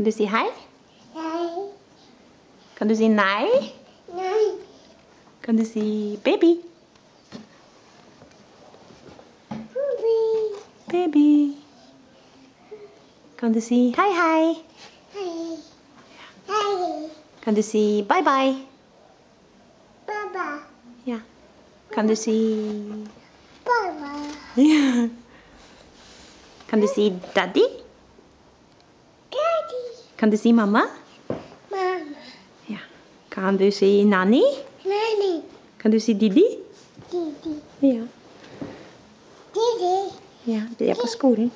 Kan du si hei? Nei. Kan du si nei? Nei. Kan du si baby? Baby. Kan du si hei, hei? Hei. Hei. Kan du si bye, bye? Baba. Ja. Kan du si Baba. ja. Kan du si daddy? Daddy. Kan du si mamma? Mama. Ja. Kan du si nanny? Nanny. Kan du si didi? Didi. Ja. Didi. Ja, det er på skolen.